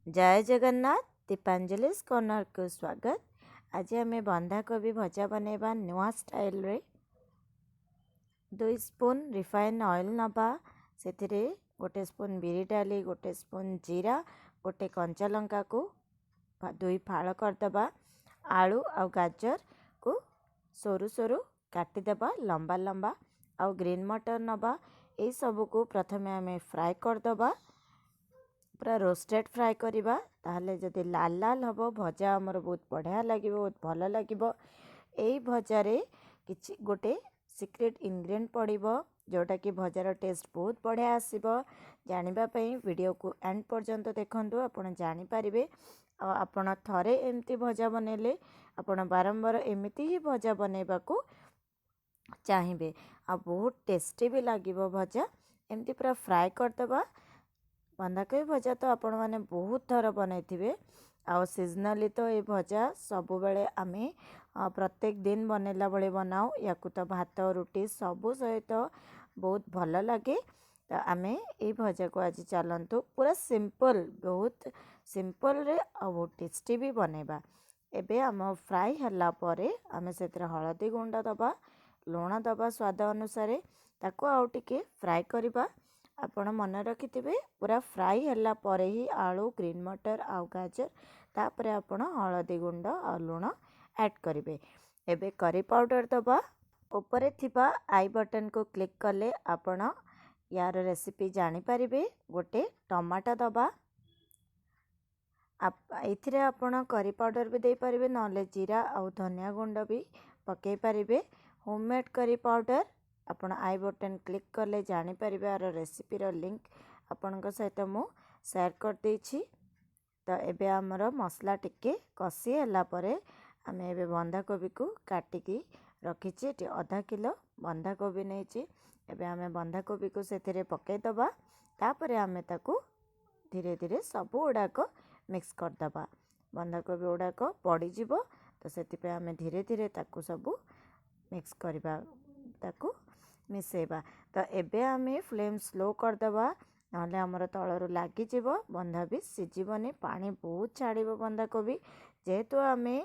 जय जगन्नाथ। दीपांजलिस कॉर्नर को स्वागत। आज आम बंधाकोबी भजा बनैबा नुआ स्टाइल रे 2 स्पून रिफाइन ऑयल नबा से गोटे स्पून बिरी डाली गोटे स्पून जीरा गोटे कंचा लंका को 2 फाड़ करदबा। आलू आ गाजर को सरू सरू काटिदेबा लंबा लंबा। आ ग्रीन मटर नबा। यही सब को प्रथम आम फ्राए करदबा, पूरा रोस्टेड फ्राए करवा। ताहले जदि लाल लाल हम भजा आमर बहुत बढ़िया लगे, बहुत भल लगे। यही भजारे किछि गोटे सिक्रेट इनग्रेडिएंट पड़िबो जोटा कि भजार टेस्ट बहुत बढ़िया आसीबो। जानिबापई वीडियो को एंड पर्यंत देखंतु, आपण जानि पारिबे। आपण थरे एमती भजा बनेले आपण बारंबार एमती ही भजा बनेबा को चाहिए। आ बहुत टेस्टी भी लागिबो भजा। एमती पूरा फ्राए करदबा। बंधाकोबी भजा तो आपण मैंने बहुत थर बनई आउ सीजनाली तो ये भजा सबु बेले आमे प्रत्येक दिन बनैला बेले बनाओ। या तो भात रुटी सबू सहित बहुत भल लगे। तो आमे ये भजा को आज चलतु पूरा सिंपल, बहुत सिंपल रे बहुत टेस्टी भी बनैबा। एबे आम फ्राई हला परे आमे सेतरे हळदी गुंड दबा, लुण दबा स्वाद अनुसार। ताको आउ टिके फ्राई करबा। आपण मन रखिथिबे पूरा फ्राई हला परे ही आलू ग्रीन मटर आ गाजर तापरे आपण हळदी गुंड आ लुण ऐड करिवे। एबे करी पाउडर दबा। ऊपर थिबा आई बटन को क्लिक कले आपण यार रेसिपी जानि पारिबे। गोटे टमाटो दबा। एथिरे आपण करी पाउडर भी दे पारिबे, नले जीरा आ धनिया गुंड भी पकई पारिबे। होममेड करी पाउडर आपण आई बटन क्लिक कले जानि पारिबे। आर रेसिपी रो लिंक आपण सहित मु शेयर कर देछि। तो एबे हमर मसला टिके कसी हला परे आमे एबे बंधाकोबी को काटिकी रखिछि। आधा किलो बंधाकोबी नेछि। एबे आमे बंधाकोबी को सेथिरे पकई दबा। तापरे आमे ताकू धीरे धीरे सब गुड़ाक मिक्स करदबा। बंधाकोबी गुड़ाक पड़ी जिवो, तो सेति आमे धीरे धीरे ताकू सब मिक्स करबा, ताकू मिसेबा। तो एबे आमे फ्लेम स्लो करदबा, नहले हमर तळरु लागि जिवो, बंधा भी सिजिबनी। पानी बहुत छाड़िबो बंधाकोबी। जेहेतु आमे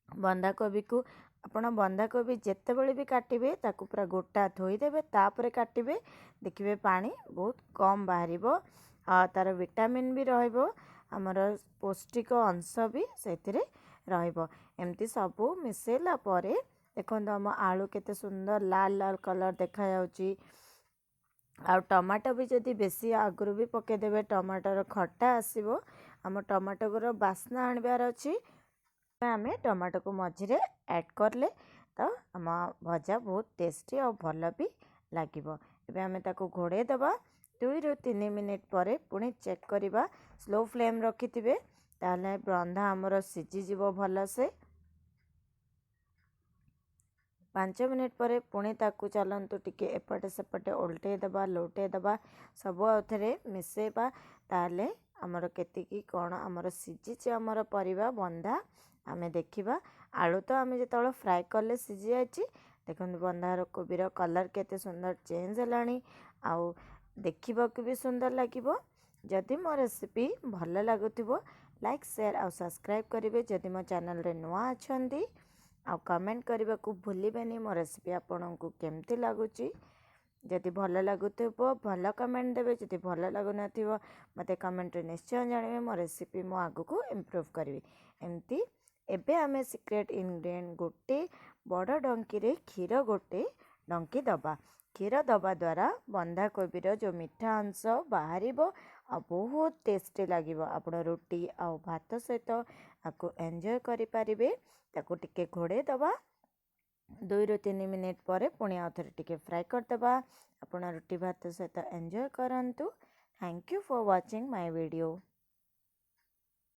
बंधाकोबी को आपण बंधाकोबी जेते बेले भी काटिबे ताकू पूरा गोटा धोई देबे, तापरे काटिबे। देखिबे पानी बहुत कम बाहरिबो। तार विटामिन भी रहइबो, हमर पौष्टिक अंश भी सेतिरे रहइबो। एमती सब मिसेला परे देखो आम आलू केते सुंदर लाल लाल कलर देखा जाउची। आ टमाटो भी जदि बेसी आगुरु भी पकेदेबे टमाटर खट्टा आसीबो। आम टमाटो को बास्ना आनबार अछि। आमे टमाटो को मझिरे ऐड करले तो आम भजा बहुत टेस्टी और भल भी लागिबो। एबे आमे ताको घोड़े दबा। 2 ରୁ 3 मिनिट परे पुणी चेक करबा। स्लो फ्लेम रखिथिबे, ताले बंधा हमर सिझी जिवो भल से। 5 मिनिट परे पुणी ताकू चलंतु टिके एपटे सेपटे उल्टे दबा, लौटे दबा, सब आउथरे मिसेबा। ताले हमर केतिकी कोण हमर सिझीचे हमर परिबा बंधा आमे देखिबा। आलू तो आमे जेतବେଳେ फ्राए करले सिझी जायछि। देखंतु बंधार कोबीर कलर केते सुंदर चेंज हलानी। आउ देखिबाकू भी सुंदर लागिबो। जदि मो रेसिपी भल लागुथिबो लाइक शेयर आ सब्सक्राइब करिवे। जदि मो चैनल रे नुआ अछंती आ कमेंट करने को भूलिबेनी मो रेसिपी आपको केमती लगुच। जदि भल लगुथिबो भल कमेंट देवे, जदि भल लगुनथिबो मते कमेंट रे निश्चय जानवे। मो रेसिपी मो आगु को इम्प्रूव करी। एमती एबे आमे सिक्रेट इनग्रेडिएंट गोटे बड़ डंकी रे क्षीर गोटे डंकी दबा। क्षीर दबा द्वारा बंधाकोबीर जो मीठा अंश बाहर आ बहुत टेस्टी लगे। आप रुटी आ भात सहित आपको एंजॉय करें। ताको टिके घोड़े दबा। 2 ରୁ 3 मिनिट पर पुणी आउ थे टिके फ्राए करदबा। आप रुटी भात सहित एंजॉय करंतु। Thank you for watching my video.